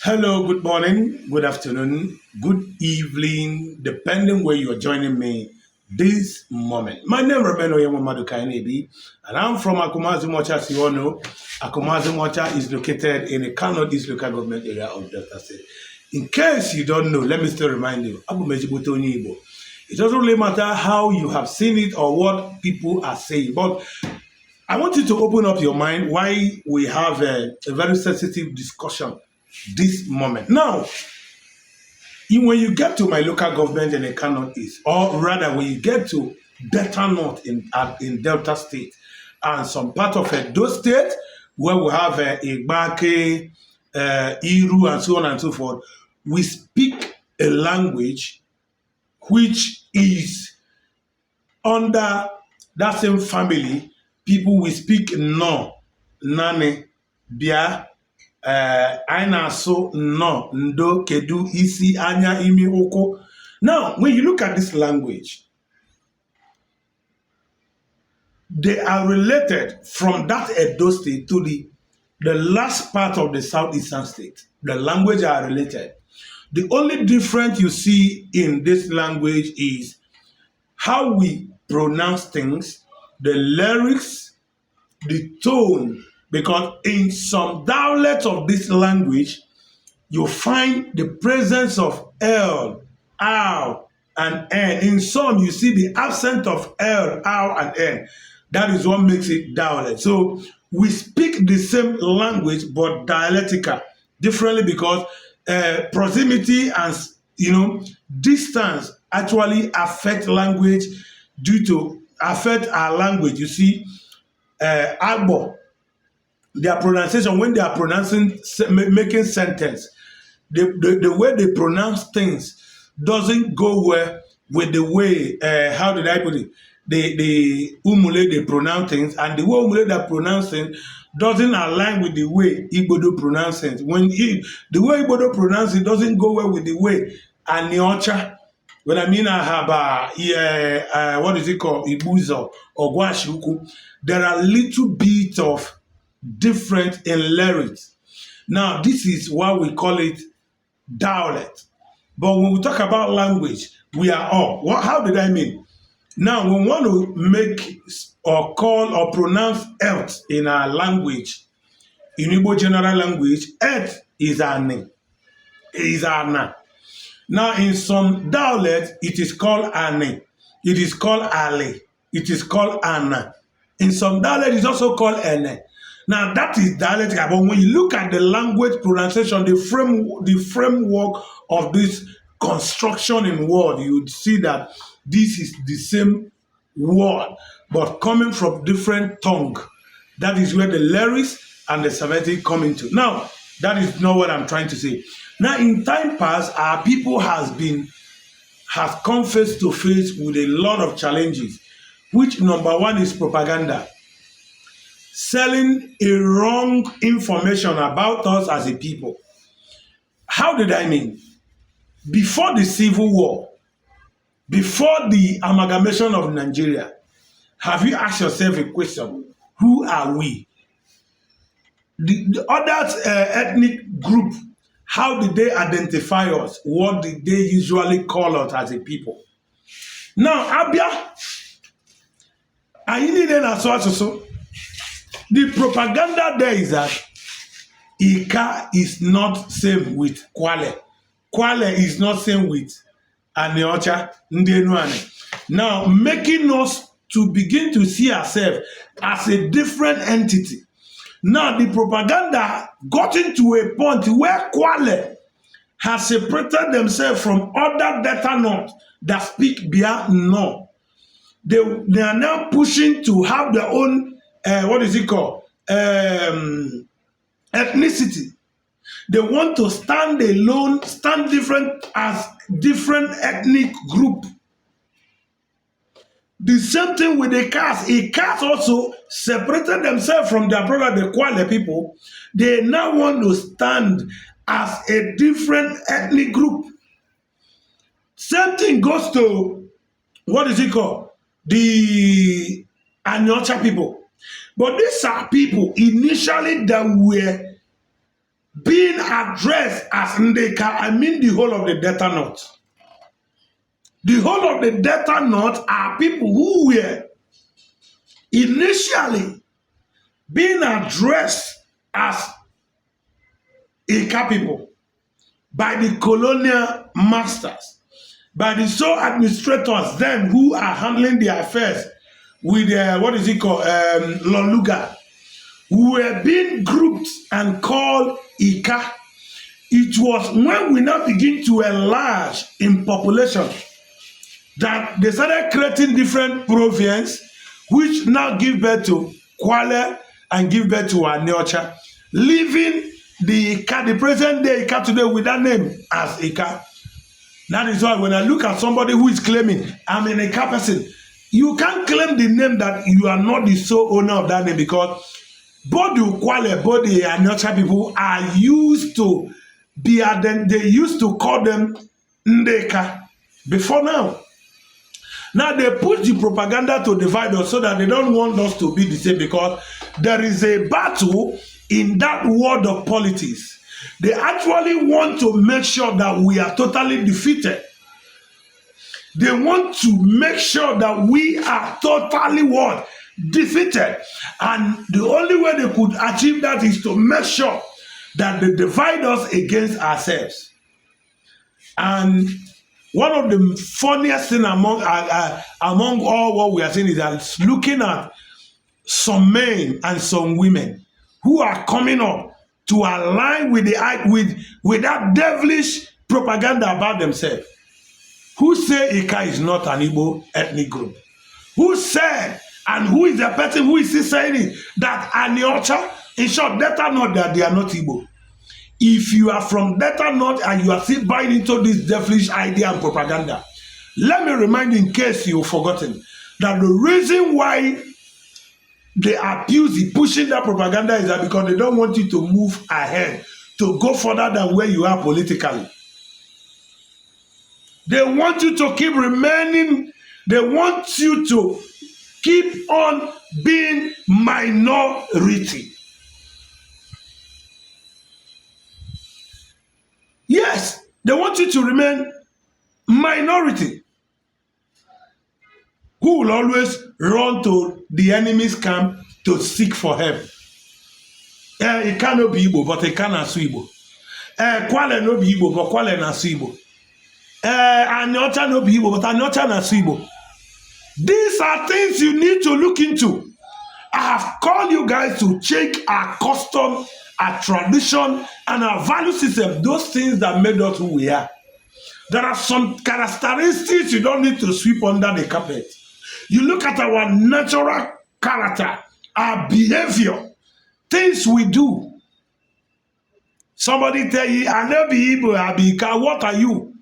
Hello, good morning, good afternoon, good evening, depending where you are joining me this moment. My name is Rebeno Yamamadu Kainebi, and I'm from Akumazu Mocha, as you all know. Akumazu Mocha is located in the Kano East local government area of Delta State. In case you don't know, let me still remind you, Abu Mejibuto Nibo. It doesn't really matter how you have seen it or what people are saying, but I want you to open up your mind why we have a very sensitive discussion this moment. Now, when you get to my local government in the Kano East, or rather when you get to Delta North in Delta State, and some part of Edo State, where we have Igbake, Iru, and so on and so forth, we speak a language which is under that same family. People will speak no, nane, bia, aina so no ndo kedu isi anya imi oko. Now, when you look at this language, they are related from that Edo state to the last part of the southeastern state. The language are related. The only difference you see in this language is how we pronounce things, the lyrics, the tone, because in some dialects of this language, you find the presence of L, ow, and N. In some, you see the absence of L, ow, and N. That is what makes it dialect. So we speak the same language, but dialectical, differently because proximity and distance actually affect language affect our language. You see, Agbo, their pronunciation when they are pronouncing making sentence, the way they pronounce things doesn't go well with the way how did I put it, the umule they pronounce things, and the way umule they pronounce things doesn't align with the way Igbodo pronounce things. The way Igbodo pronounce it doesn't go well with the way Aniocha. When I mean I have what is it called, Ibuzo or Guashuku, there are little bit of different in lyrics. Now, this is why we call it dialect. But when we talk about language, we are all. How did I mean? Now, when we want to make or call or pronounce earth in our language, in Igbo general language, earth is ane, is ana. Now, in some dialects, it is called ane, it is called ale, it is called ana. In some dialects, it's also called ene. Now, that is dialectical, but when you look at the language pronunciation, the framework of this construction in word, you would see that this is the same word, but coming from different tongue. That is where the lyrics and the semantic come into. Now, that is not what I'm trying to say. Now, in time past, our people has come face to face with a lot of challenges, which number one is propaganda. Selling a wrong information about us as a people. How did I mean? Before the Civil War, before the amalgamation of Nigeria, have you asked yourself a question? Who are we? The other ethnic group, how did they identify us? What did they usually call us as a people? Now, Abia, I need an so. The propaganda there is that Ika is not same with Kwale. Kwale is not same with Aneocha, Ndenuane. Now, making us to begin to see ourselves as a different entity. Now, the propaganda got into a point where Kwale has separated themselves from other Delta North that speak Bia no. They are now pushing to have their own what is it called? Ethnicity. They want to stand alone, stand different as different ethnic group. The same thing with the caste. A caste also separated themselves from their brother, the Kwale people. They now want to stand as a different ethnic group. Same thing goes to, what is it called? The Anyocha people. But these are people initially that were being addressed as Ndeka, I mean the whole of the Delta North. The whole of the Delta North are people who were initially being addressed as Ika people by the colonial masters, by the sole administrators then who are handling their affairs with what is it called, Loluga, who were being grouped and called Ika. It was when we now begin to enlarge in population that they started creating different provinces, which now give birth to Kwale and give birth to Aniocha, leaving the Ika, the present day Ika today with that name as Ika. That is why when I look at somebody who is claiming I'm an Ika person, you can't claim the name that you are not the sole owner of that name, because both the Kwale, both the Aniocha people are used to be they used to call them Ndeka before now. Now they put the propaganda to divide us so that they don't want us to be the same, because there is a battle in that world of politics. They actually want to make sure that we are totally defeated. They want to make sure that we are totally what? Defeated. And the only way they could achieve that is to make sure that they divide us against ourselves. And one of the funniest things among all what we are saying is that looking at some men and some women who are coming up to align with with that devilish propaganda about themselves, who say Ika is not an Igbo ethnic group, who said, and who is the person who is saying it, that Aniocha, in short, Delta North, that they are not Igbo. If you are from Delta North and you are still buying into this devilish idea and propaganda, let me remind you, in case you've forgotten, that the reason why they are pushing that propaganda is that because they don't want you to move ahead, to go further than where you are politically. They want you to keep remaining, they want you to keep on being minority. Yes, they want you to remain minority, who will always run to the enemy's camp to seek for help. It cannot be Igbo, but it cannot be Igbo. Kwale no be Igbo, but Kwale na Igbo. Anyocha no be Igbo, but Anyocha na Igbo. These are things you need to look into. I have called you guys to check our custom, our tradition, and our value system, those things that made us who we are. There are some characteristics you don't need to sweep under the carpet. You look at our natural character, our behavior, things we do. Somebody tell you, I never be Igbo, I be Ika, what are you?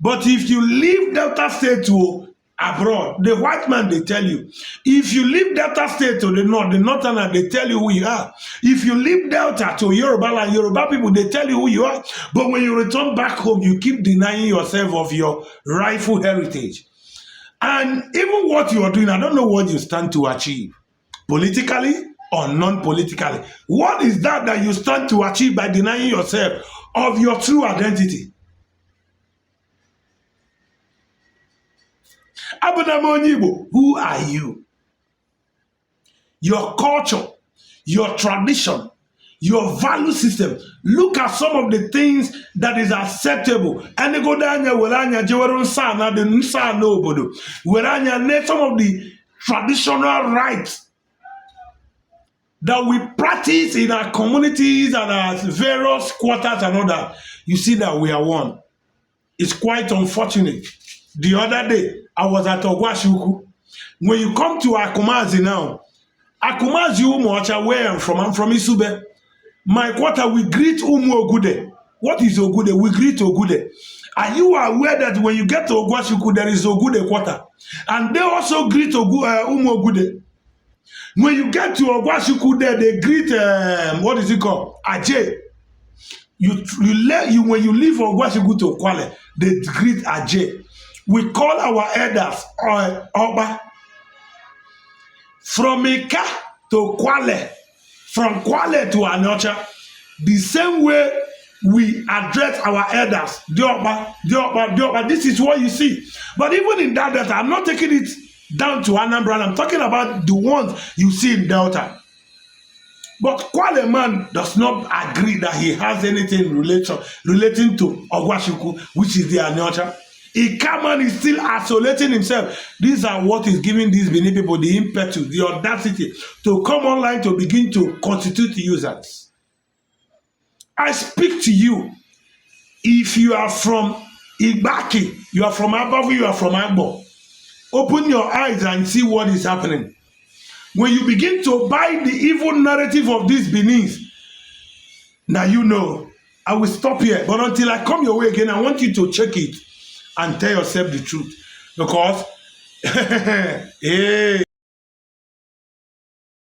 But if you leave Delta State to abroad, the white man, they tell you. If you leave Delta State to the northern, they tell you who you are. If you leave Delta to Yoruba and Yoruba people, they tell you who you are. But when you return back home, you keep denying yourself of your rightful heritage. And even what you are doing, I don't know what you stand to achieve, politically or non-politically. What is that you stand to achieve by denying yourself of your true identity? Who are you? Your culture, your tradition, your value system. Look at some of the things that is acceptable. And they go down here, some of the traditional rights that we practice in our communities and our various quarters and all that. You see that we are one. It's quite unfortunate. The other day, I was at Ogwashuku. When you come to Akumazi now, Akumazi Umuocha, where I'm from Isube. My quarter, we greet Umu Ogude. What is Ogude? We greet Ogude. Are you aware that when you get to Ogwashuku, there is Ogude quarter? And they also greet Umu Ogude. When you get to Ogwashuku there, they greet, what is it called? Ajay. When you leave Ogwashuku to Kwale, they greet Ajay. We call our elders Oba. From Ika to Kwale, from Kwale to Aniocha, The same way we address our elders, Dioba, Dioba, Dioba. This is what you see. But even in that Delta, I'm not taking it down to Anambra. I'm talking about the ones you see in Delta. But Kwale man does not agree that he has anything relating to Ogwashuku, which is the Anyocha. Ikaman is still isolating himself. These are what is giving these Benin people the impetus, the audacity to come online to begin to constitute users. I speak to you. If you are from Igbaki, you are from Abavu, you are from Agbo, open your eyes and see what is happening. When you begin to buy the evil narrative of these Benins, now you know, I will stop here. But until I come your way again, I want you to check it and tell yourself the truth. Because, hey.